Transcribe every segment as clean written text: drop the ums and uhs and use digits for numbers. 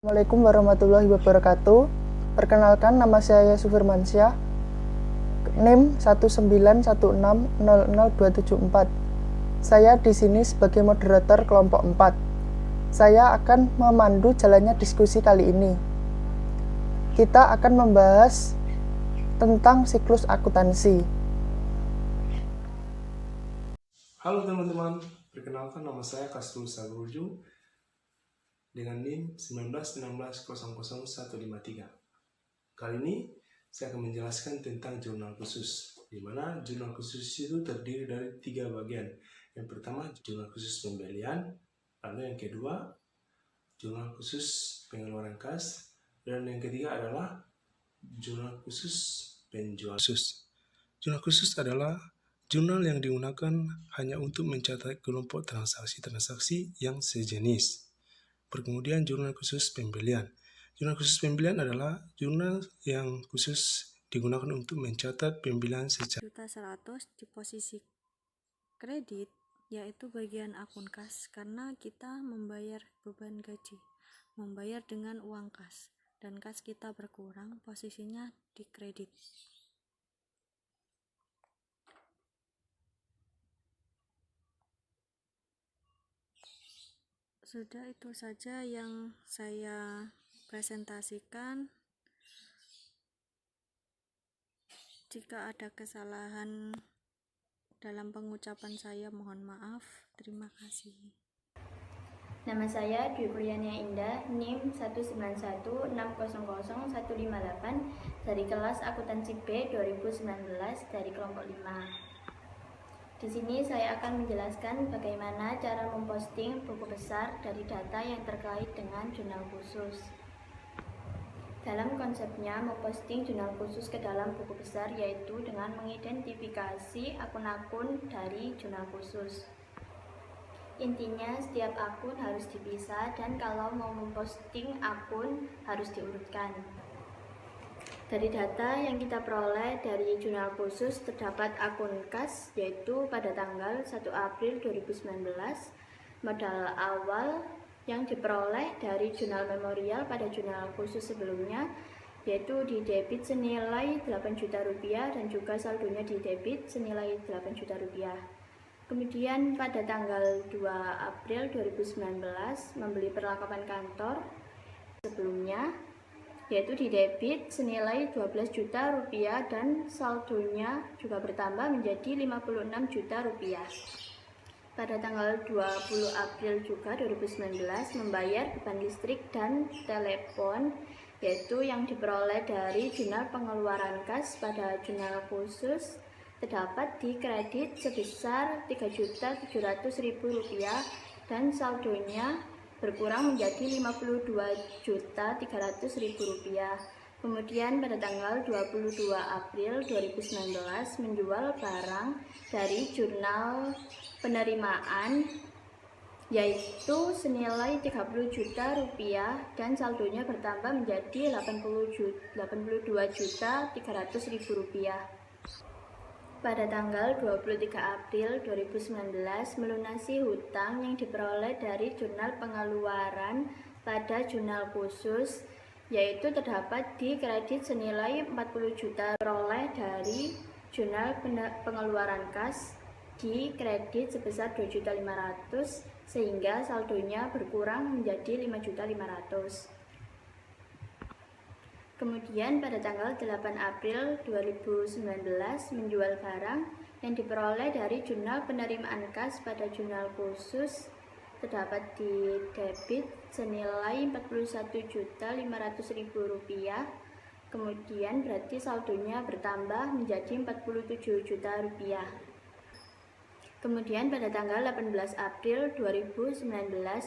Assalamualaikum warahmatullahi wabarakatuh. Perkenalkan, nama saya Sufirmansyah, NIM 191600274. Saya di sini sebagai moderator kelompok 4. Saya akan memandu jalannya diskusi kali ini. Kita akan membahas tentang siklus akuntansi. Halo teman-teman, perkenalkan nama saya Kastul Saburju dengan NIM 191600153. Kali ini saya akan menjelaskan tentang jurnal khusus, di mana jurnal khusus itu terdiri dari 3 bagian. Yang pertama, jurnal khusus pembelian, lalu yang kedua, jurnal khusus pengeluaran kas, dan yang ketiga adalah jurnal khusus penjualan khusus. Jurnal khusus adalah jurnal yang digunakan hanya untuk mencatat kelompok transaksi-transaksi yang sejenis. Kemudian jurnal khusus pembelian. Jurnal khusus pembelian adalah jurnal yang khusus digunakan untuk mencatat pembelian secara 100 di posisi kredit, yaitu bagian akun kas, karena kita membayar beban gaji, membayar dengan uang kas, dan kas kita berkurang, posisinya di kredit. Sudah, itu saja yang saya presentasikan. Jika ada kesalahan dalam pengucapan saya, mohon maaf. Terima kasih. Nama saya Dwi Priania Indah, NIM 191600158 dari kelas akuntansi B 2019 dari kelompok 5. Di sini saya akan menjelaskan bagaimana cara memposting buku besar dari data yang terkait dengan jurnal khusus. Dalam konsepnya, memposting jurnal khusus ke dalam buku besar yaitu dengan mengidentifikasi akun-akun dari jurnal khusus. Intinya, setiap akun harus dipisah dan kalau mau memposting akun harus diurutkan. Dari data yang kita peroleh dari jurnal khusus terdapat akun kas, yaitu pada tanggal 1 April 2019, modal awal yang diperoleh dari jurnal memorial pada jurnal khusus sebelumnya, yaitu di debit senilai 8 juta rupiah dan juga saldonya di debit senilai 8 juta rupiah. Kemudian pada tanggal 2 April 2019 membeli perlengkapan kantor sebelumnya, yaitu di debit senilai 12 juta rupiah dan saldonya juga bertambah menjadi 56 juta rupiah. Pada tanggal 20 April juga 2019 membayar beban listrik dan telepon, yaitu yang diperoleh dari jurnal pengeluaran kas pada jurnal khusus terdapat di kredit sebesar Rp3.700.000 dan saldonya berkurang menjadi Rp52.300.000. Kemudian pada tanggal 22 April 2019 menjual barang dari jurnal penerimaan yaitu senilai Rp30 juta dan saldonya bertambah menjadi Rp82.300.000. Pada tanggal 23 April 2019 melunasi hutang yang diperoleh dari jurnal pengeluaran pada jurnal khusus, yaitu terdapat di kredit senilai 40 juta peroleh dari jurnal pengeluaran kas di kredit sebesar 2.500.000 sehingga saldonya berkurang menjadi 5.500.000. Kemudian pada tanggal 8 April 2019 menjual barang yang diperoleh dari jurnal penerimaan kas pada jurnal khusus terdapat di debit senilai Rp41.500.000. Kemudian berarti saldonya bertambah menjadi Rp47 juta. Kemudian pada tanggal 18 April 2019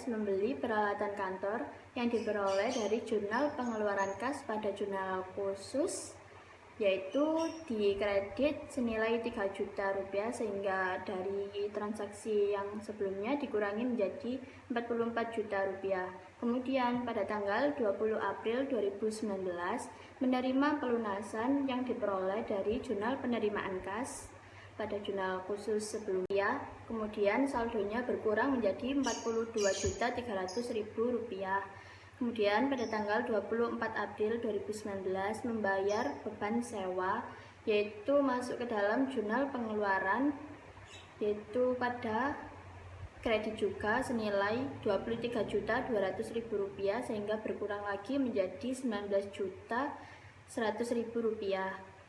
membeli peralatan kantor yang diperoleh dari jurnal pengeluaran kas pada jurnal khusus, yaitu di kredit senilai Rp3 juta sehingga dari transaksi yang sebelumnya dikurangi menjadi Rp44 juta. Kemudian pada tanggal 20 April 2019 menerima pelunasan yang diperoleh dari jurnal penerimaan kas pada jurnal khusus sebelumnya, kemudian saldonya berkurang menjadi Rp42.300.000. Kemudian pada tanggal 24 April 2019 membayar beban sewa, yaitu masuk ke dalam jurnal pengeluaran, yaitu pada kredit juga senilai Rp23.200.000 sehingga berkurang lagi menjadi Rp19.100.000.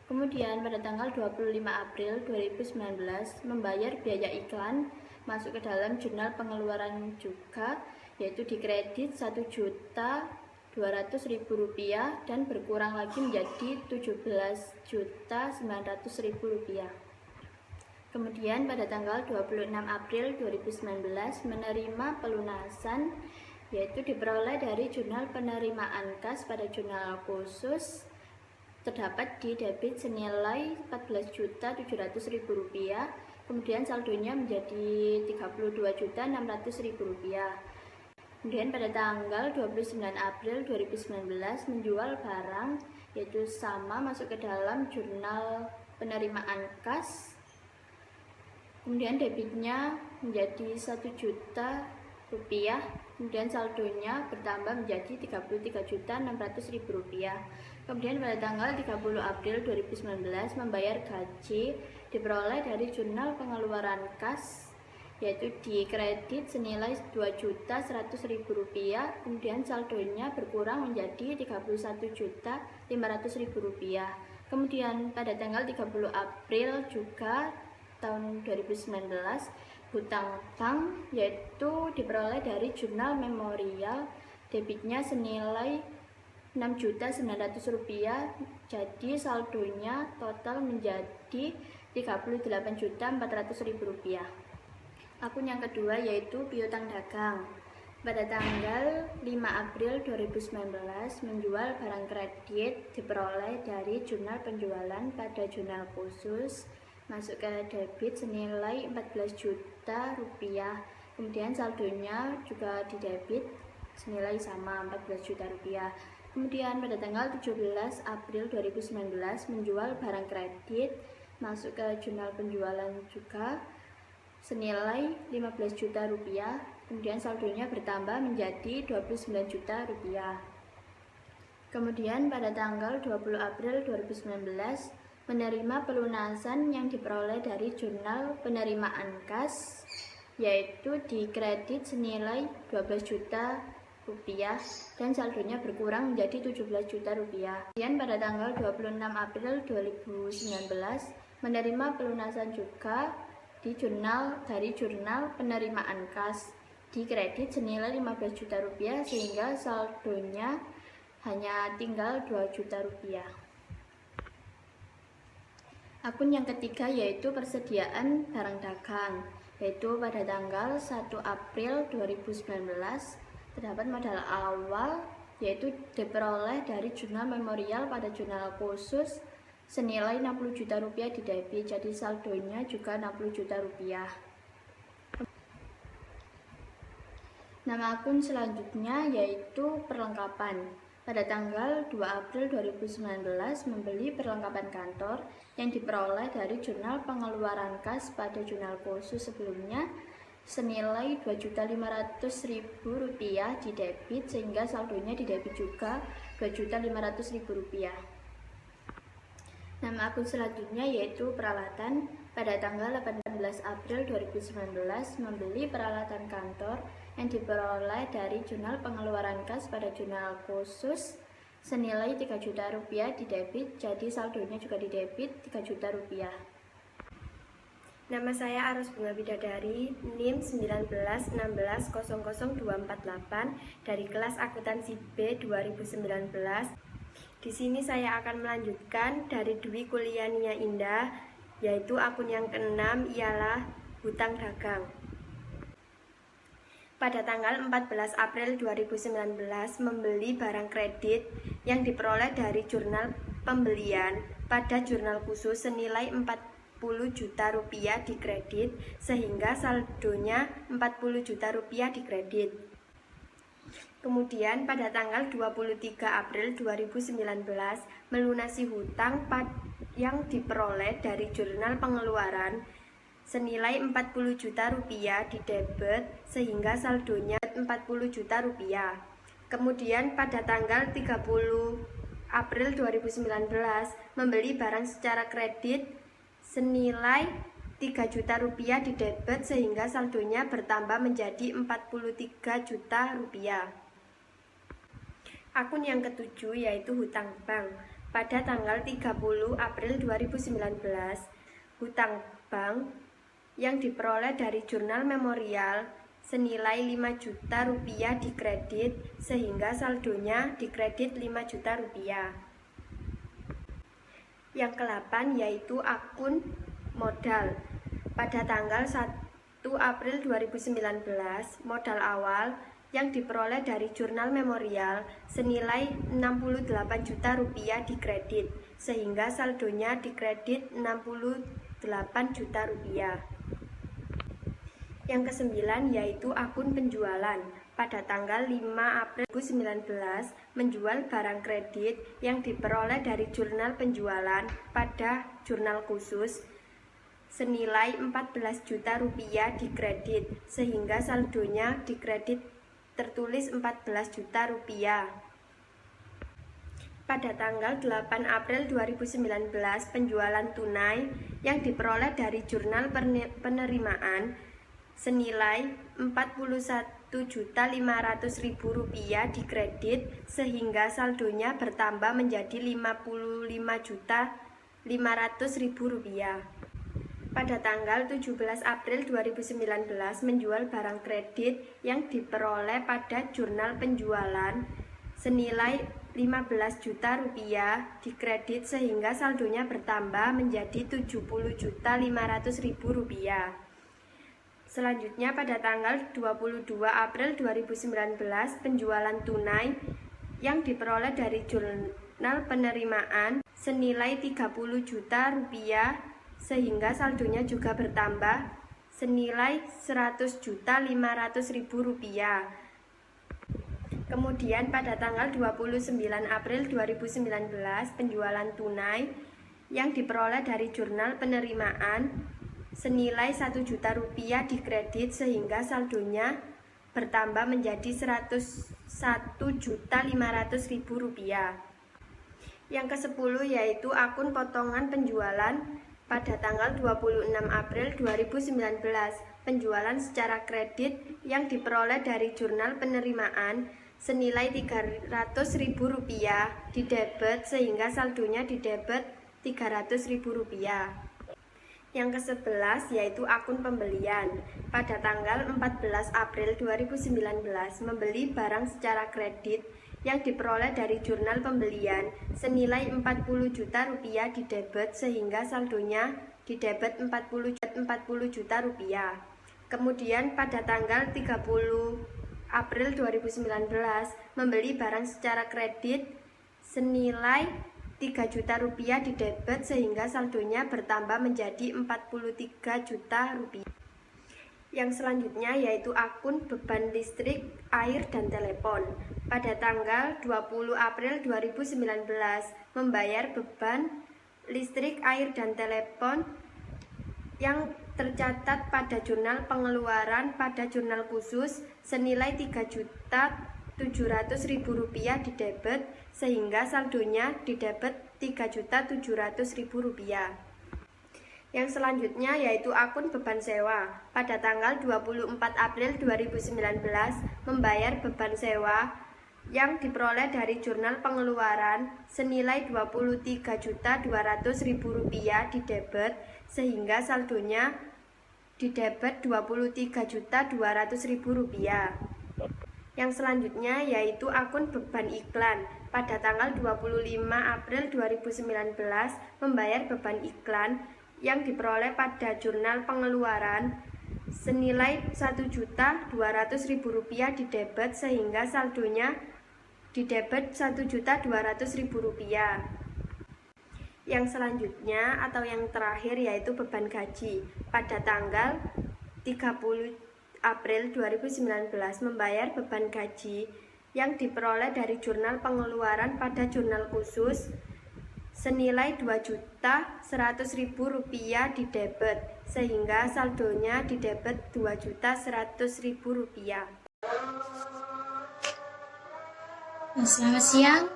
Kemudian pada tanggal 25 April 2019 membayar biaya iklan masuk ke dalam jurnal pengeluaran juga, yaitu dikredit Rp1.200.000 dan berkurang lagi menjadi Rp17.900.000. Kemudian pada tanggal 26 April 2019 menerima pelunasan, yaitu diperoleh dari jurnal penerimaan kas pada jurnal khusus, terdapat di debit senilai Rp14.700.000, kemudian saldonya menjadi Rp32.600.000. Kemudian pada tanggal 29 April 2019 menjual barang, yaitu sama masuk ke dalam jurnal penerimaan kas, kemudian debitnya menjadi Rp1.000.000, kemudian saldonya bertambah menjadi Rp33.600.000. Kemudian pada tanggal 30 April 2019 membayar gaji, diperoleh dari jurnal pengeluaran kas, yaitu dikredit senilai Rp2.100.000, kemudian saldonya berkurang menjadi Rp31.500.000. Kemudian pada tanggal 30 April juga tahun 2019 hutang bank, yaitu diperoleh dari jurnal memorial, debitnya senilai Rp6.900.000, jadi saldonya total menjadi Rp38.400.000. Akun yang kedua yaitu piutang dagang. Pada tanggal 5 April 2019 menjual barang kredit, diperoleh dari jurnal penjualan pada jurnal khusus, masuk ke debit senilai Rp14 juta, kemudian saldonya juga di debit senilai sama Rp14 juta. Kemudian pada tanggal 17 April 2019 menjual barang kredit, masuk ke jurnal penjualan juga senilai Rp15 juta, kemudian saldonya bertambah menjadi Rp29 juta. Kemudian pada tanggal 20 April 2019 menerima pelunasan yang diperoleh dari jurnal penerimaan kas, yaitu dikredit senilai Rp12 juta dan saldonya berkurang menjadi Rp17 juta. Kemudian pada tanggal 26 April 2019 menerima pelunasan juga dari jurnal penerimaan kas, dikredit senilai Rp15 juta sehingga saldonya hanya tinggal Rp2 juta. Akun yang ketiga yaitu persediaan barang dagang, yaitu pada tanggal 1 April 2019 terdapat modal awal, yaitu diperoleh dari jurnal memorial pada jurnal khusus senilai Rp60 juta di debit, jadi saldonya juga Rp60 juta. Nama akun selanjutnya yaitu perlengkapan. Pada tanggal 2 April 2019 membeli perlengkapan kantor yang diperoleh dari jurnal pengeluaran kas pada jurnal khusus sebelumnya senilai Rp2.500.000 di debit, sehingga saldonya di debit juga Rp2.500.000. Nama akun selanjutnya yaitu peralatan. Pada tanggal 18 April 2019 membeli peralatan kantor yang diperoleh dari jurnal pengeluaran kas pada jurnal khusus senilai Rp3 juta di debit, jadi saldonya juga di debit Rp3 juta. Nama saya Aras Bunga Bidadari, NIM 1916000248 dari kelas akuntansi B 2019. Di sini saya akan melanjutkan dari Dwi Kuliania Indah, yaitu akun yang keenam ialah hutang dagang. Pada tanggal 14 April 2019 membeli barang kredit yang diperoleh dari jurnal pembelian pada jurnal khusus senilai Rp40 juta dikredit, sehingga saldonya Rp40 juta dikredit. Kemudian pada tanggal 23 April 2019 melunasi hutang yang diperoleh dari jurnal pengeluaran senilai Rp40 juta di debit, sehingga saldonya Rp40 juta. Kemudian pada tanggal 30 April 2019 membeli barang secara kredit senilai 3 juta rupiah di debit sehingga saldonya bertambah menjadi 43 juta rupiah. Akun yang ketujuh yaitu hutang bank. Pada tanggal 30 April 2019, hutang bank yang diperoleh dari jurnal memorial senilai 5 juta rupiah dikredit sehingga saldonya dikredit 5 juta rupiah. Yang ke-8 yaitu akun modal. Pada tanggal 1 April 2019, modal awal yang diperoleh dari jurnal memorial senilai 68 juta rupiah dikredit sehingga saldonya dikredit 68 juta rupiah. Yang ke-9 yaitu akun penjualan. Pada tanggal 5 April 2019 menjual barang kredit yang diperoleh dari jurnal penjualan pada jurnal khusus senilai 14 juta rupiah dikredit sehingga saldonya dikredit tertulis 14 juta rupiah. Pada tanggal 8 April 2019 penjualan tunai yang diperoleh dari jurnal penerimaan senilai 41.500.000 rupiah dikredit sehingga saldonya bertambah menjadi 55.500.000 rupiah. Pada tanggal 17 April 2019 menjual barang kredit yang diperoleh pada jurnal penjualan senilai 15 juta rupiah dikredit sehingga saldonya bertambah menjadi 70.500.000 rupiah. Selanjutnya pada tanggal 22 April 2019 penjualan tunai yang diperoleh dari jurnal penerimaan senilai 30 juta rupiah sehingga saldonya juga bertambah senilai 100.500.000 rupiah. Kemudian pada tanggal 29 April 2019 penjualan tunai yang diperoleh dari jurnal penerimaan senilai 1 juta rupiah dikredit sehingga saldonya bertambah menjadi 101.500.000 rupiah. Yang ke-10 yaitu akun potongan penjualan. Pada tanggal 26 April 2019 penjualan secara kredit yang diperoleh dari jurnal penerimaan senilai 300.000 rupiah didebet sehingga saldonya didebet 300.000 rupiah. Yang ke-11 yaitu akun pembelian. Pada tanggal 14 April 2019 membeli barang secara kredit yang diperoleh dari jurnal pembelian senilai 40 juta rupiah didebet sehingga saldonya didebet 40 juta rupiah. Kemudian pada tanggal 30 April 2019 membeli barang secara kredit senilai 3 juta rupiah didebet sehingga saldonya bertambah menjadi 43 juta rupiah. Yang selanjutnya yaitu akun beban listrik, air, dan telepon. Pada tanggal 20 April 2019 membayar beban listrik, air, dan telepon yang tercatat pada jurnal pengeluaran pada jurnal khusus senilai 3.700.000 rupiah didebet sehingga saldonya didebet 3.700.000 rupiah. Yang selanjutnya yaitu akun beban sewa. Pada tanggal 24 April 2019 membayar beban sewa yang diperoleh dari jurnal pengeluaran senilai 23.200.000 rupiah didebet sehingga saldonya didebet 23.200.000 rupiah. Yang selanjutnya yaitu akun beban iklan. Pada tanggal 25 April 2019 membayar beban iklan yang diperoleh pada jurnal pengeluaran senilai 1.200.000 rupiah didebet sehingga saldonya didebet 1.200.000 rupiah. Yang selanjutnya atau yang terakhir yaitu beban gaji. Pada tanggal 30 April 2019 membayar beban gaji yang diperoleh dari jurnal pengeluaran pada jurnal khusus senilai 2.100.000 rupiah didebet sehingga saldonya didebet 2.100.000 rupiah. Selamat siang,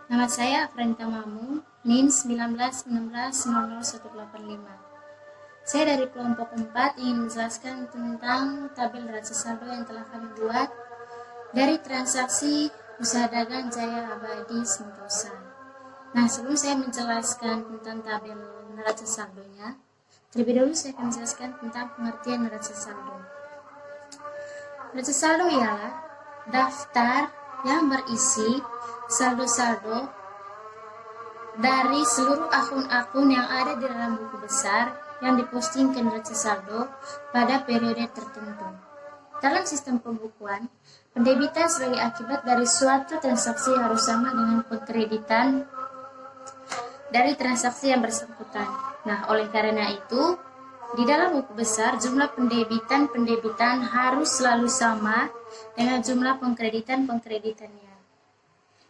nama saya Afrenta Mamu, NIM 1916000185. Saya dari kelompok 4 ingin menjelaskan tentang tabel neraca saldo yang telah kami buat dari transaksi usaha dagang Jaya Abadi Sentosa. Nah, sebelum saya menjelaskan tentang tabel neraca saldonya, terlebih dahulu saya akan menjelaskan tentang pengertian neraca saldo. Neraca saldo ialah daftar yang berisi saldo-saldo dari seluruh akun-akun yang ada di dalam buku besar yang diposting ke neraca saldo pada periode tertentu. Dalam sistem pembukuan, pendebitan sebagai akibat dari suatu transaksi harus sama dengan pengkreditan dari transaksi yang bersangkutan. Nah, oleh karena itu, di dalam buku besar, jumlah pendebitan harus selalu sama dengan jumlah pengkreditannya.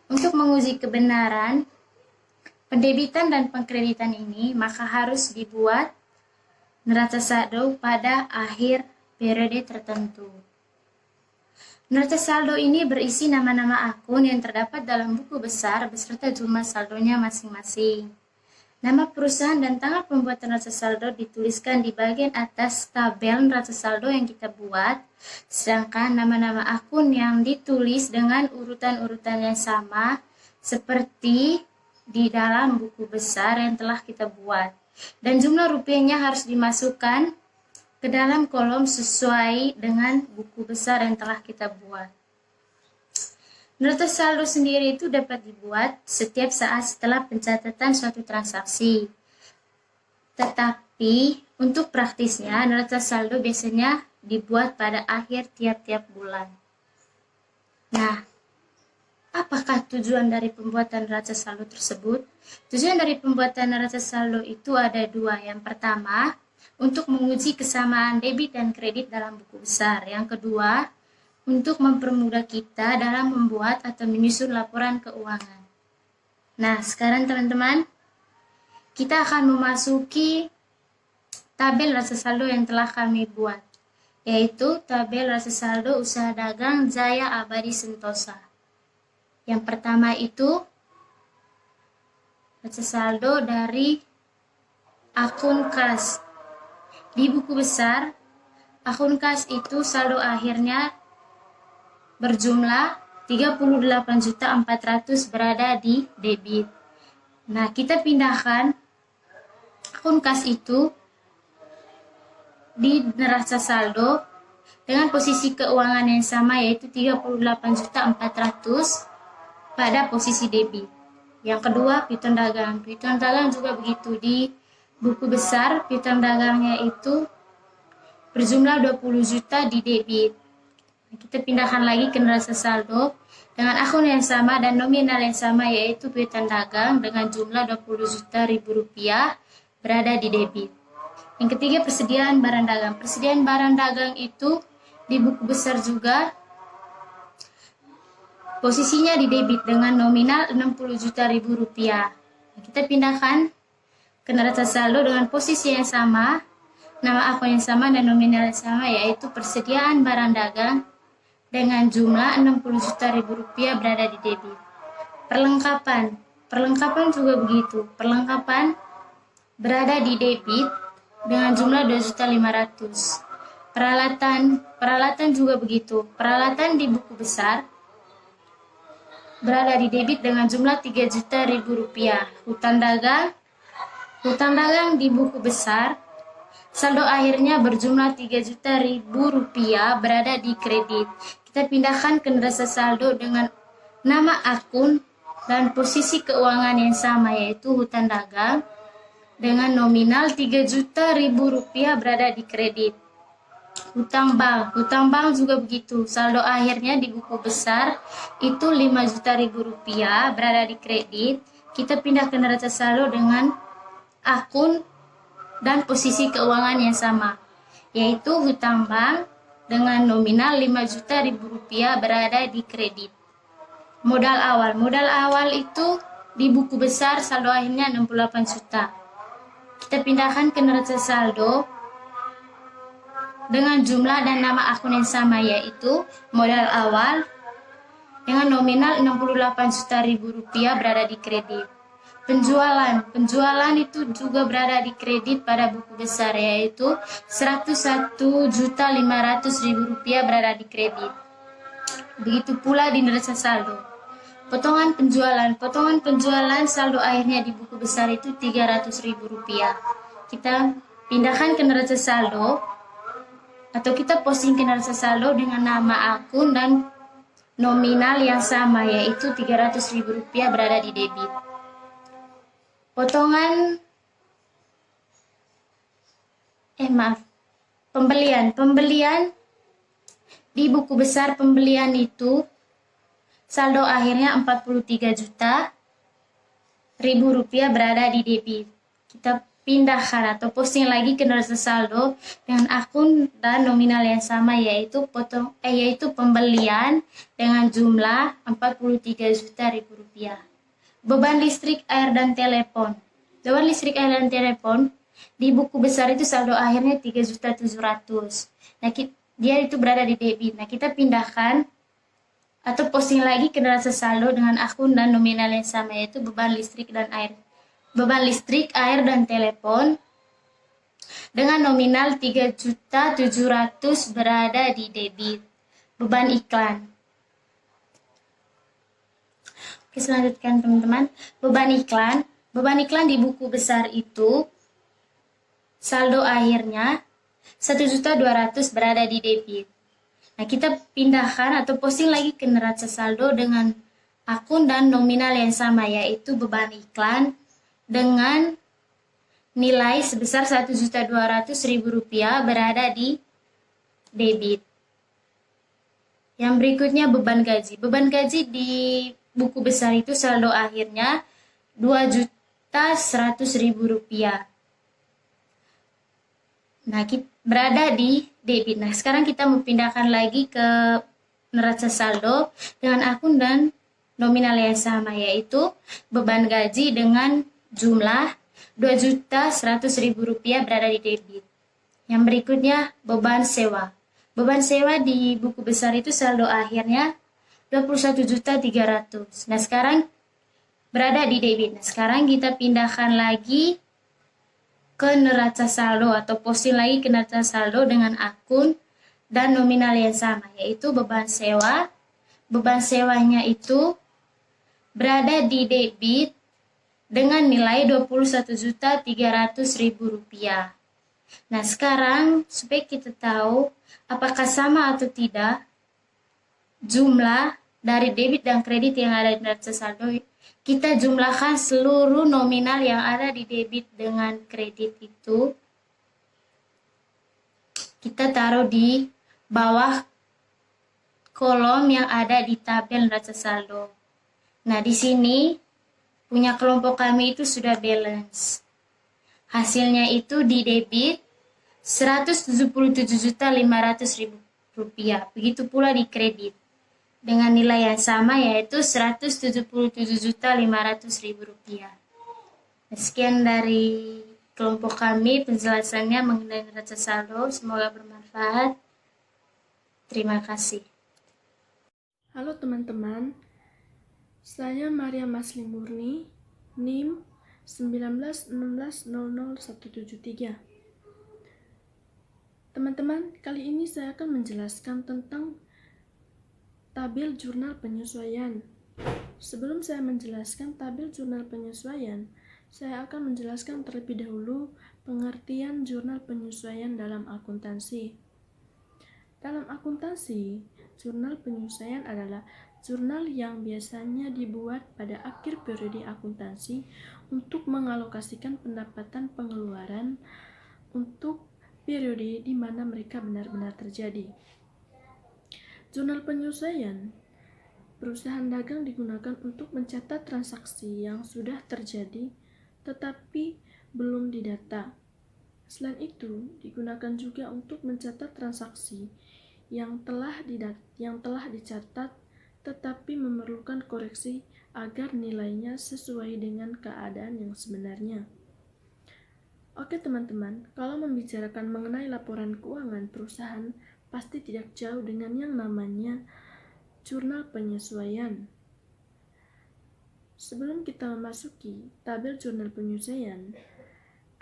Untuk menguji kebenaran pendebitan dan pengkreditan ini, maka harus dibuat neraca saldo pada akhir periode tertentu. Neraca saldo ini berisi nama-nama akun yang terdapat dalam buku besar beserta jumlah saldonya masing-masing. Nama perusahaan dan tanggal pembuatan neraca saldo dituliskan di bagian atas tabel neraca saldo yang kita buat, sedangkan nama-nama akun yang ditulis dengan urutan-urutan yang sama seperti di dalam buku besar yang telah kita buat. Dan jumlah rupiahnya harus dimasukkan ke dalam kolom sesuai dengan buku besar yang telah kita buat. Neraca saldo sendiri itu dapat dibuat setiap saat setelah pencatatan suatu transaksi. Tetapi untuk praktisnya, neraca saldo biasanya dibuat pada akhir tiap-tiap bulan. Nah, apakah tujuan dari pembuatan neraca saldo tersebut? Tujuan dari pembuatan neraca saldo itu ada dua. Yang pertama, untuk menguji kesamaan debit dan kredit dalam buku besar. Yang kedua, untuk mempermudah kita dalam membuat atau menyusun laporan keuangan. Nah, sekarang teman-teman, kita akan memasuki tabel neraca saldo yang telah kami buat, yaitu tabel neraca saldo usaha dagang Jaya Abadi Sentosa. Yang pertama itu neraca saldo dari akun kas. Di buku besar, akun kas itu saldo akhirnya berjumlah 38.400 berada di debit. Nah, kita pindahkan akun kas itu di neraca saldo dengan posisi keuangan yang sama, yaitu 38.400 pada posisi debit. Yang kedua, piutang dagang. Piutang dagang juga begitu. Di buku besar, piutang dagangnya itu berjumlah 20 juta di debit. Kita pindahkan lagi ke neraca saldo dengan akun yang sama dan nominal yang sama, yaitu piutang dagang dengan jumlah 20 juta rupiah berada di debit. Yang ketiga, persediaan barang dagang. Persediaan barang dagang itu di buku besar juga posisinya di debit dengan nominal 60 juta rupiah. Kita pindahkan ke neraca saldo dengan posisi yang sama, nama akun yang sama dan nominal yang sama, yaitu persediaan barang dagang dengan jumlah 60 juta rupiah berada di debit. Perlengkapan juga begitu. Perlengkapan berada di debit dengan jumlah 2.500.000. Peralatan juga begitu. Peralatan di buku besar berada di debit dengan jumlah 3 juta rupiah. Hutang dagang di buku besar saldo akhirnya berjumlah 3 juta rupiah berada di kredit. Kita pindahkan ke neraca saldo dengan nama akun dan posisi keuangan yang sama, yaitu hutang dagang dengan nominal 3 juta rupiah berada di kredit. Hutang bank juga begitu. Saldo akhirnya di buku besar itu 5 juta rupiah berada di kredit. Kita pindah ke neraca saldo dengan akun dan posisi keuangan yang sama, yaitu hutang bank dengan nominal 5 juta rupiah berada di kredit. Modal awal itu di buku besar saldo akhirnya 68 juta. Kita pindahkan ke neraca saldo dengan jumlah dan nama akun yang sama, yaitu modal awal dengan nominal 68 juta rupiah berada di kredit. Penjualan itu juga berada di kredit pada buku besar, yaitu 101 juta rupiah berada di kredit. Begitu pula di neraca saldo. Potongan penjualan saldo akhirnya di buku besar itu 300 rupiah. Kita pindahkan ke neraca saldo atau kita posting ke neraca saldo dengan nama akun dan nominal yang sama, yaitu 300 rupiah berada di debit. Pembelian di buku besar pembelian itu saldo akhirnya 43 juta rupiah berada di debit. Kita pindahkan atau posting lagi ke neraca saldo dengan akun dan nominal yang sama, yaitu pembelian dengan jumlah 43 juta rupiah. Beban listrik, air, dan telepon. Beban listrik, air, dan telepon di buku besar itu saldo akhirnya 3.700.000. Nah, dia itu berada di debit. Nah, kita pindahkan atau posting lagi ke neraca saldo dengan akun dan nominal yang sama, yaitu beban listrik dan air. Beban listrik, air, dan telepon dengan nominal 3.700.000 berada di debit. Beban iklan. Oke, selanjutkan teman-teman. Beban iklan di buku besar itu saldo akhirnya 1.200.000 berada di debit. Nah, kita pindahkan atau posting lagi ke neraca saldo dengan akun dan nominal yang sama, yaitu beban iklan dengan nilai sebesar 1.200.000 rupiah berada di debit. Yang berikutnya beban gaji. Beban gaji di buku besar itu saldo akhirnya 2.100.000 rupiah. Nah, berada di debit. Nah, sekarang kita memindahkan lagi ke neraca saldo dengan akun dan nominal yang sama, yaitu beban gaji dengan jumlah 2.100.000 rupiah berada di debit. Yang berikutnya beban sewa. Beban sewa di buku besar itu saldo akhirnya 21.300.000. Nah, sekarang berada di debit. Nah, sekarang kita pindahkan lagi ke neraca saldo atau posting lagi ke neraca saldo dengan akun dan nominal yang sama, yaitu beban sewa. Beban sewanya itu berada di debit dengan nilai 21.300.000 rupiah. Nah, sekarang supaya kita tahu apakah sama atau tidak jumlah dari debit dan kredit yang ada di neraca saldo, kita jumlahkan seluruh nominal yang ada di debit dengan kredit itu. Kita taruh di bawah kolom yang ada di tabel neraca saldo. Nah, di sini punya kelompok kami itu sudah balance. Hasilnya itu di debit 177.500.000 rupiah. Begitu pula di kredit dengan nilai yang sama, yaitu 177.500.000 rupiah. Sekian dari kelompok kami penjelasannya mengenai neraca saldo. Semoga bermanfaat. Terima kasih. Halo teman-teman, saya Maria Masli Murni, NIM 1916000173. Teman-teman, kali ini saya akan menjelaskan tentang tabel jurnal penyesuaian. Sebelum saya menjelaskan tabel jurnal penyesuaian, saya akan menjelaskan terlebih dahulu pengertian jurnal penyesuaian dalam akuntansi. Dalam akuntansi, jurnal penyesuaian adalah jurnal yang biasanya dibuat pada akhir periode akuntansi untuk mengalokasikan pendapatan pengeluaran untuk periode di mana mereka benar-benar terjadi. Jurnal penyesuaian perusahaan dagang digunakan untuk mencatat transaksi yang sudah terjadi tetapi belum didata. Selain itu, digunakan juga untuk mencatat transaksi yang telah dicatat tetapi memerlukan koreksi agar nilainya sesuai dengan keadaan yang sebenarnya. Oke teman-teman, kalau membicarakan mengenai laporan keuangan perusahaan, pasti tidak jauh dengan yang namanya jurnal penyesuaian. Sebelum kita memasuki tabel jurnal penyesuaian,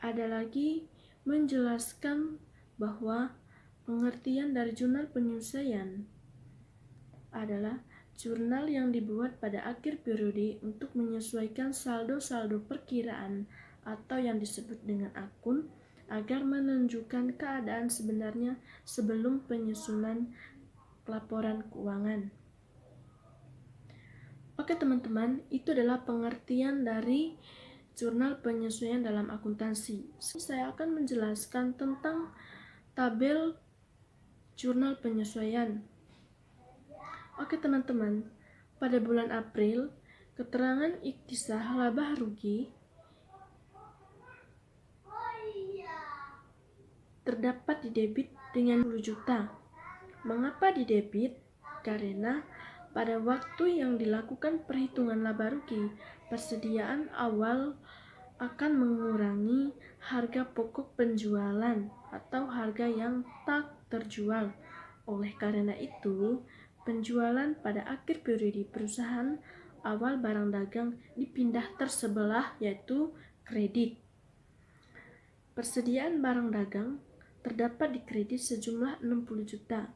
ada lagi menjelaskan bahwa pengertian dari jurnal penyesuaian adalah jurnal yang dibuat pada akhir periode untuk menyesuaikan saldo-saldo perkiraan atau yang disebut dengan akun agar menunjukkan keadaan sebenarnya sebelum penyusunan laporan keuangan. Oke teman-teman, itu adalah pengertian dari jurnal penyesuaian dalam akuntansi. Saya akan menjelaskan tentang tabel jurnal penyesuaian. Oke teman-teman, pada bulan April, keterangan ikhtisar laba rugi terdapat di debit dengan 10 juta. Mengapa di debit? Karena pada waktu yang dilakukan perhitungan laba rugi, persediaan awal akan mengurangi harga pokok penjualan atau harga yang tak terjual. Oleh karena itu, penjualan pada akhir periode perusahaan awal barang dagang dipindah tersebelah, yaitu kredit. Persediaan barang dagang terdapat di kredit sejumlah 60 juta.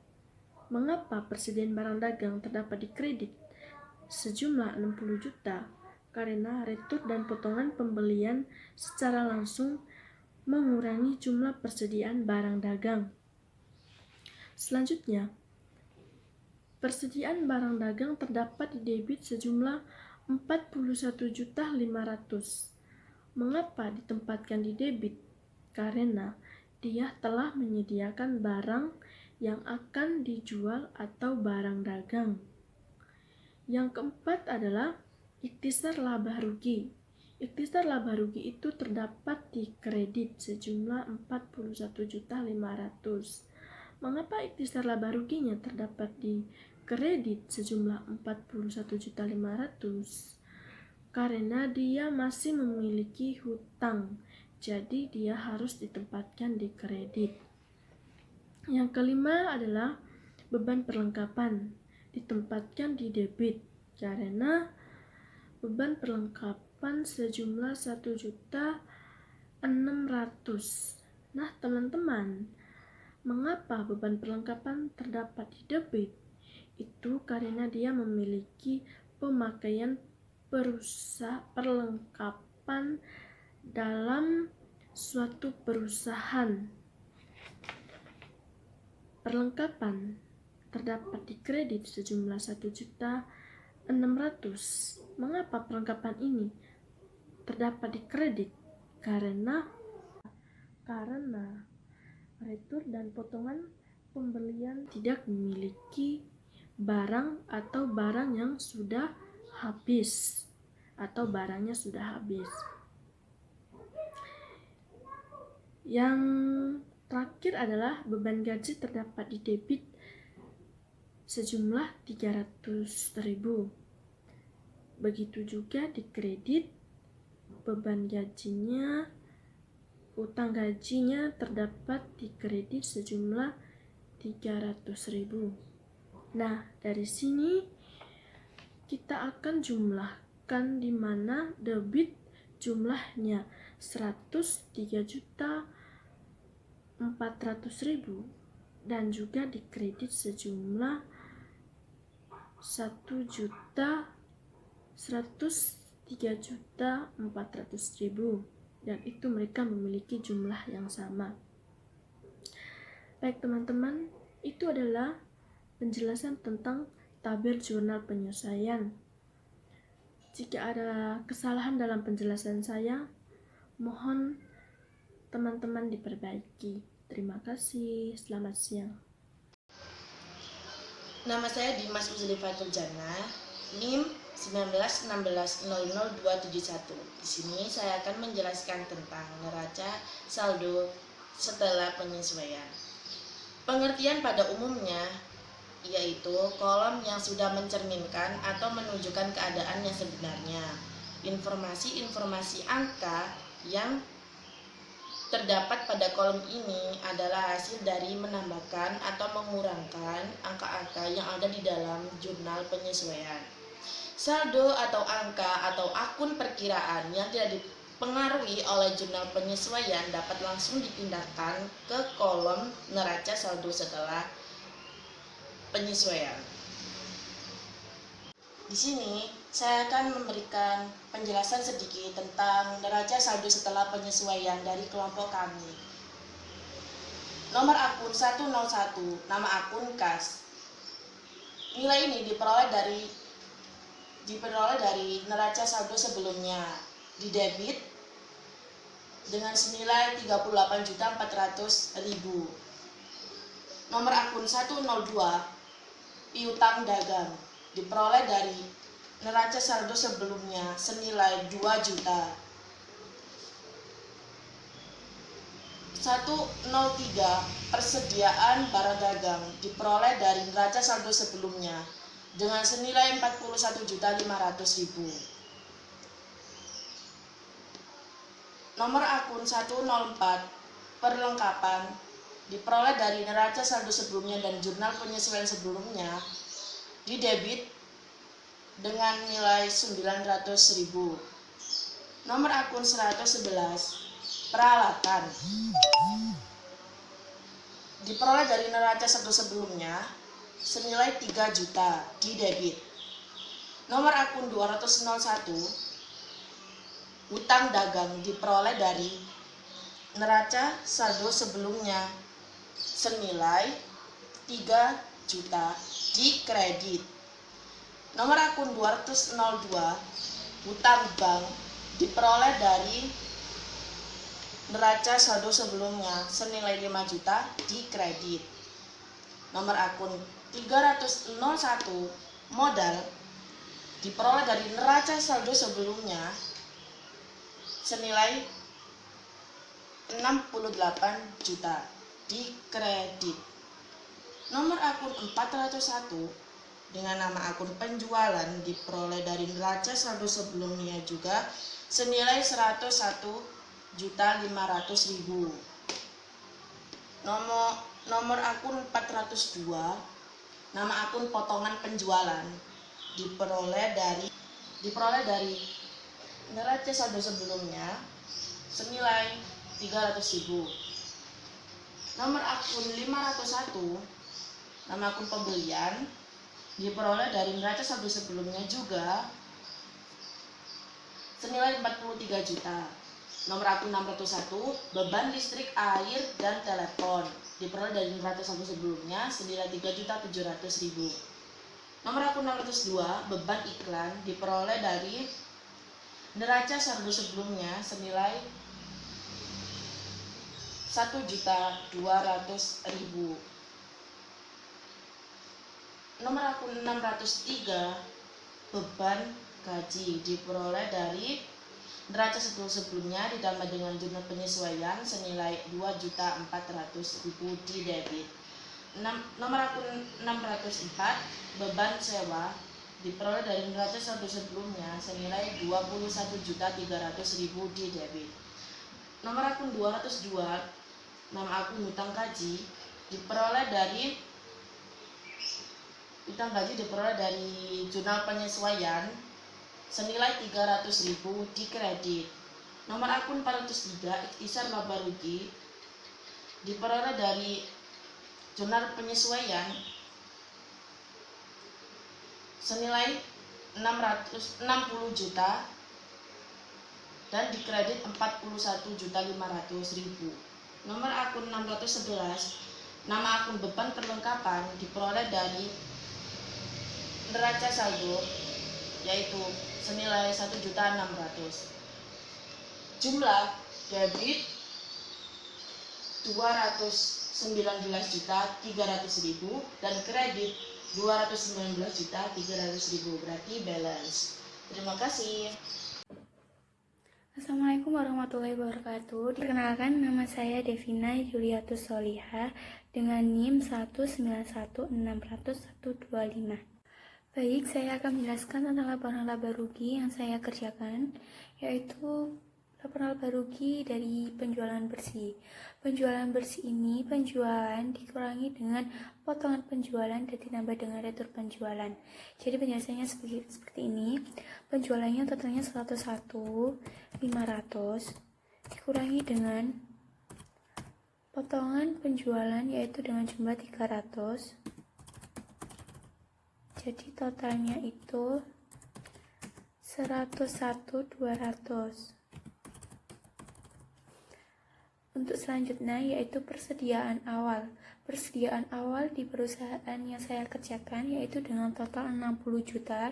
Mengapa persediaan barang dagang terdapat di kredit sejumlah 60 juta? Karena retur dan potongan pembelian secara langsung mengurangi jumlah persediaan barang dagang. Selanjutnya, persediaan barang dagang terdapat di debit sejumlah 41.500.000. Mengapa ditempatkan di debit? Karena dia telah menyediakan barang yang akan dijual atau barang dagang. Yang keempat adalah ikhtisar laba rugi. Ikhtisar laba rugi itu terdapat di kredit sejumlah 41.500.000. Mengapa ikhtisar laba ruginya terdapat di kredit sejumlah 41.500.000? Karena dia masih memiliki hutang, jadi dia harus ditempatkan di kredit. Yang kelima adalah beban perlengkapan, ditempatkan di debit karena beban perlengkapan sejumlah 1.600.000. Nah teman-teman, mengapa beban perlengkapan terdapat di debit? Itu karena dia memiliki pemakaian perlengkapan dalam suatu perusahaan. Perlengkapan terdapat di kredit sejumlah 1.600.000. Mengapa perlengkapan ini terdapat di kredit? Karena retur dan potongan pembelian tidak memiliki barang atau barang yang sudah habis atau barangnya sudah habis. Yang terakhir adalah beban gaji terdapat di debit sejumlah 300.000. Begitu juga di kredit, beban gajinya, utang gajinya terdapat di kredit sejumlah 300.000. Nah, dari sini kita akan jumlahkan di mana debit jumlahnya 103.400.000 dan juga di kredit sejumlah 103.400.000 dan itu mereka memiliki jumlah yang sama. Baik teman-teman, itu adalah penjelasan tentang tabel jurnal penyesuaian. Jika ada kesalahan dalam penjelasan saya, mohon teman-teman diperbaiki. Terima kasih. Selamat siang. Nama saya Dimas Uzlifatul Jannah, NIM 191600271. Di sini saya akan menjelaskan tentang neraca saldo setelah penyesuaian. Pengertian pada umumnya yaitu kolom yang sudah mencerminkan atau menunjukkan keadaan yang sebenarnya. Informasi-informasi angka yang terdapat pada kolom ini adalah hasil dari menambahkan atau mengurangkan angka-angka yang ada di dalam jurnal penyesuaian. Saldo atau angka atau akun perkiraan yang tidak dipengaruhi oleh jurnal penyesuaian dapat langsung dipindahkan ke kolom neraca saldo setelah penyesuaian. Di sini saya akan memberikan penjelasan sedikit tentang neraca saldo setelah penyesuaian dari kelompok kami. Nomor akun 101, nama akun kas. Nilai ini diperoleh dari neraca saldo sebelumnya, di debit dengan senilai 38.400.000. Nomor akun 102, piutang dagang, diperoleh dari neraca saldo sebelumnya senilai 2 juta. 103, persediaan barang dagang, diperoleh dari neraca saldo sebelumnya dengan senilai 41.500.000. Nomor akun 104, perlengkapan, diperoleh dari neraca saldo sebelumnya dan jurnal penyesuaian sebelumnya, di debit dengan nilai 900.000. Nomor akun 111, peralatan, diperoleh dari neraca saldo sebelumnya senilai 3 juta, di debit. Nomor akun 201, utang dagang, diperoleh dari neraca saldo sebelumnya senilai 3 juta, di kredit. Nomor akun 202, utang bank, diperoleh dari neraca saldo sebelumnya senilai 5 juta, di kredit. Nomor akun 301, modal, diperoleh dari neraca saldo sebelumnya senilai 68 juta, di kredit. Nomor akun 401 dengan nama akun penjualan, diperoleh dari neraca saldo sebelumnya juga senilai 101.500.000. Nomor akun 402, nama akun potongan penjualan, diperoleh dari neraca saldo sebelumnya senilai 300.000. Nomor akun 501, nama akun pembelian, diperoleh dari neraca saldo sebelumnya juga senilai 43 juta. Nomor akun 601, beban listrik, air, dan telepon, diperoleh dari neraca saldo sebelumnya senilai 3.700.000. Nomor akun 602, beban iklan, diperoleh dari neraca saldo sebelumnya senilai 1.200.000. Nomor akun 603, beban gaji, diperoleh dari neraca saldo sebelumnya ditambah dengan jurnal penyesuaian senilai 2.400.000, di debit. Nomor akun 604, beban sewa, diperoleh dari neraca saldo sebelumnya senilai 21.300.000, di debit. Nomor akun 202, nama akun hutang gaji, diperoleh dari jurnal penyesuaian senilai 300.000, di kredit. Nomor akun 403, ikhtisar laba rugi, diperoleh dari jurnal penyesuaian senilai 60 juta dan dikredit 41.500.000. Nomor akun 611, nama akun beban perlengkapan, diperoleh dari neraca saldo yaitu senilai 1.600.000. Jumlah debit 219.300.000 dan kredit 219.300.000, berarti balance. Terima kasih. Assalamualaikum warahmatullahi wabarakatuh. Perkenalkan, nama saya Devina Yuliatus Solihah dengan NIM 191600125. Baik, saya akan menjelaskan tentang laporan laba rugi yang saya kerjakan, yaitu Laporan laba rugi dari penjualan bersih. Penjualan bersih ini penjualan dikurangi dengan potongan penjualan dan ditambah dengan retur penjualan. Jadi penjelasannya seperti ini. Penjualannya totalnya 101.500 dikurangi dengan potongan penjualan yaitu dengan jumlah 300. Jadi totalnya itu 101.200. Untuk selanjutnya yaitu persediaan awal. Persediaan awal di perusahaan yang saya kerjakan yaitu dengan total 60 juta.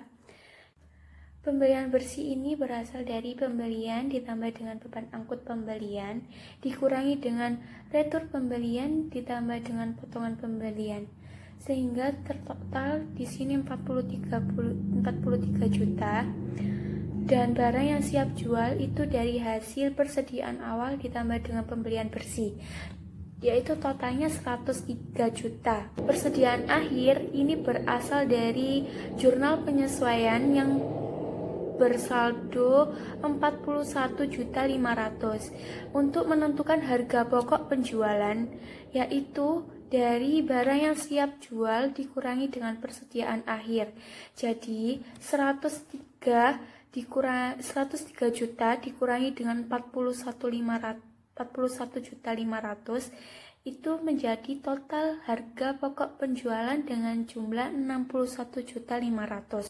Pembelian bersih ini berasal dari pembelian ditambah dengan beban angkut pembelian, dikurangi dengan retur pembelian ditambah dengan potongan pembelian. Sehingga tertotal di sini 43 juta. Dan barang yang siap jual itu dari hasil persediaan awal ditambah dengan pembelian bersih, yaitu totalnya 103 juta. Persediaan akhir ini berasal dari jurnal penyesuaian yang bersaldo 41.500.000 untuk menentukan harga pokok penjualan, yaitu dari barang yang siap jual dikurangi dengan persediaan akhir. Jadi 103 juta dikurangi dengan 41.500 itu menjadi total harga pokok penjualan dengan jumlah 61.500.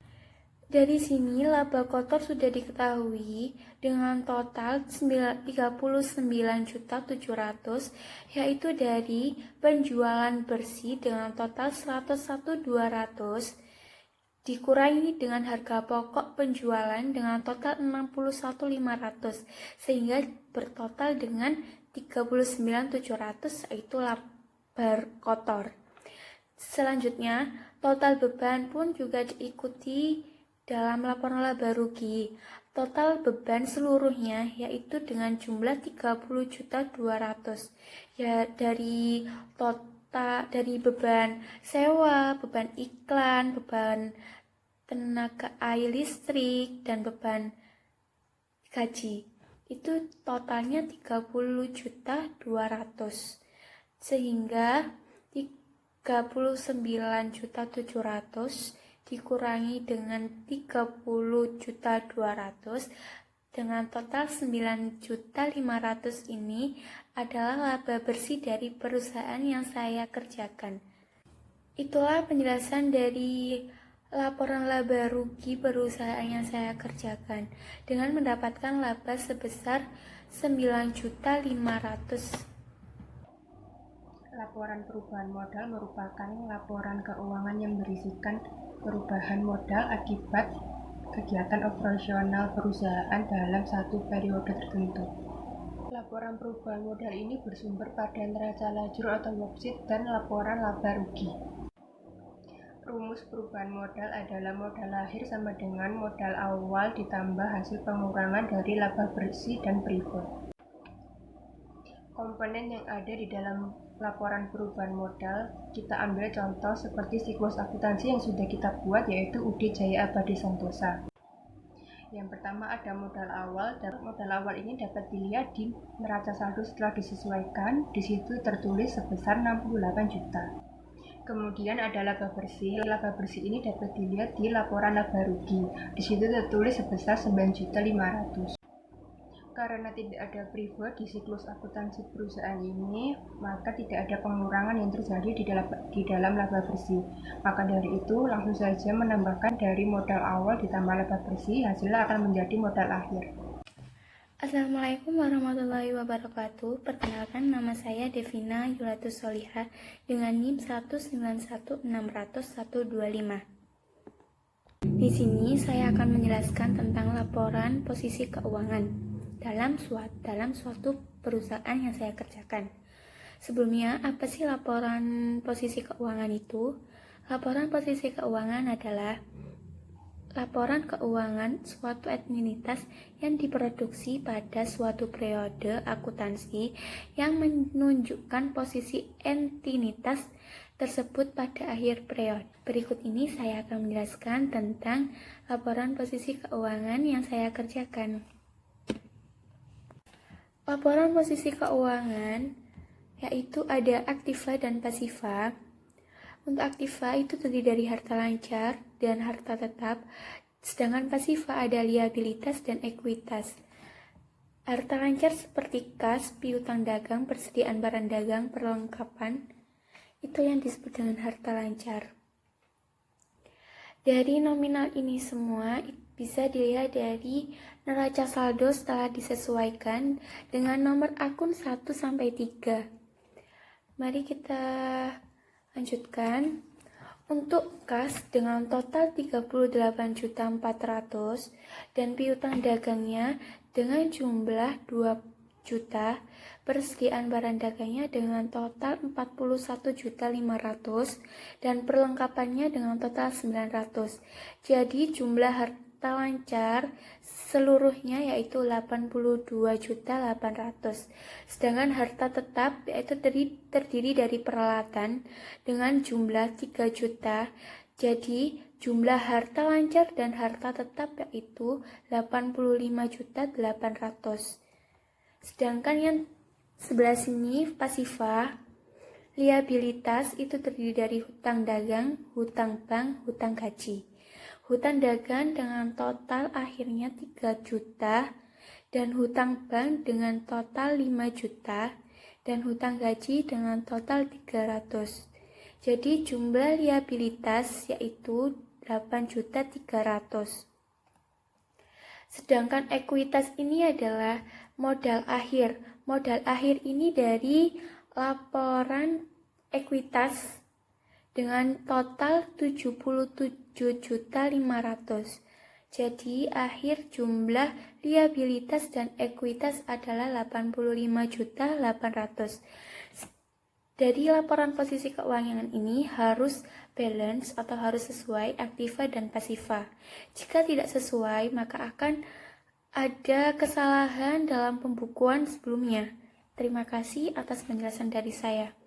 Dari sini laba kotor sudah diketahui dengan total 39.700.000 yaitu dari penjualan bersih dengan total 101.200 dikurangi dengan harga pokok penjualan dengan total 61.500 sehingga bertotal dengan 39.700 yaitu laba kotor. Selanjutnya, total beban pun juga diikuti dalam laporan laba rugi. Total beban seluruhnya yaitu dengan jumlah 30.200.000 ya dari beban sewa, beban iklan, beban tenaga air listrik, dan beban gaji. Itu totalnya 30.200.000 sehingga 39.700 dikurangi dengan 30.200 dengan total 9.500 ini adalah laba bersih dari perusahaan yang saya kerjakan. Itulah penjelasan dari laporan laba rugi perusahaan yang saya kerjakan dengan mendapatkan laba sebesar 9.500. Laporan perubahan modal merupakan laporan keuangan yang berisikan perubahan modal akibat kegiatan operasional perusahaan dalam satu periode tertentu. Laporan perubahan modal ini bersumber pada neraca lajur atau worksheet dan laporan laba rugi. Rumus perubahan modal adalah modal lahir sama dengan modal awal ditambah hasil pengurangan dari laba bersih dan privat. Komponen yang ada di dalam laporan perubahan modal kita ambil contoh seperti siklus akuntansi yang sudah kita buat yaitu UD Jaya Abadi Santosa. Yang pertama ada modal awal, dan modal awal ini dapat dilihat di neraca saldo setelah disesuaikan, di situ tertulis sebesar 68 juta. Kemudian ada laba bersih. Laba bersih ini dapat dilihat di laporan laba rugi. Di situ tertulis sebesar 9.500.000. Karena tidak ada privat di siklus akuntansi perusahaan ini, maka tidak ada pengurangan yang terjadi di dalam laba bersih. Maka dari itu, langsung saja menambahkan dari modal awal ditambah laba bersih, hasilnya akan menjadi modal akhir. Assalamualaikum warahmatullahi wabarakatuh. Perkenalkan, nama saya Devina Yuliatus Solihah dengan NIM 191600125. Di sini saya akan menjelaskan tentang laporan posisi keuangan dalam suatu perusahaan yang saya kerjakan. Sebelumnya, apa sih laporan posisi keuangan itu? Laporan posisi keuangan adalah laporan keuangan suatu entitas yang diproduksi pada suatu periode akuntansi yang menunjukkan posisi entitas tersebut pada akhir periode. Berikut ini saya akan menjelaskan tentang laporan posisi keuangan yang saya kerjakan. Laporan posisi keuangan yaitu ada aktiva dan pasiva. Untuk aktiva itu terdiri dari harta lancar dan harta tetap, sedangkan pasiva ada liabilitas dan ekuitas. Harta lancar seperti kas, piutang dagang, persediaan barang dagang, perlengkapan, itu yang disebut dengan harta lancar. Dari nominal ini semua bisa dilihat dari neraca saldo setelah disesuaikan dengan nomor akun 1 sampai 3. Mari kita lanjutkan. Untuk kas dengan total 38.400.000 dan piutang dagangnya dengan jumlah 2 juta, persediaan barang dagangnya dengan total 41.500.000 dan perlengkapannya dengan total 900. Jadi jumlah harta lancar seluruhnya yaitu 82.800.000. Sedangkan harta tetap yaitu terdiri dari peralatan dengan jumlah 3 juta. Jadi jumlah harta lancar dan harta tetap yaitu 85.800.000. Sedangkan yang sebelah sini pasiva, liabilitas itu terdiri dari hutang dagang, hutang bank, hutang gaji. Hutang dagang dengan total akhirnya 3 juta dan hutang bank dengan total 5 juta dan hutang gaji dengan total 300. Jadi jumlah liabilitas yaitu 8.300.000. Sedangkan ekuitas ini adalah modal akhir. Modal akhir ini dari laporan ekuitas dengan total 77.500.000. Jadi akhir jumlah liabilitas dan ekuitas adalah 85.800.000. Dari laporan posisi keuangan ini harus balance atau harus sesuai aktiva dan pasiva. Jika tidak sesuai, maka akan ada kesalahan dalam pembukuan sebelumnya. Terima kasih atas penjelasan dari saya.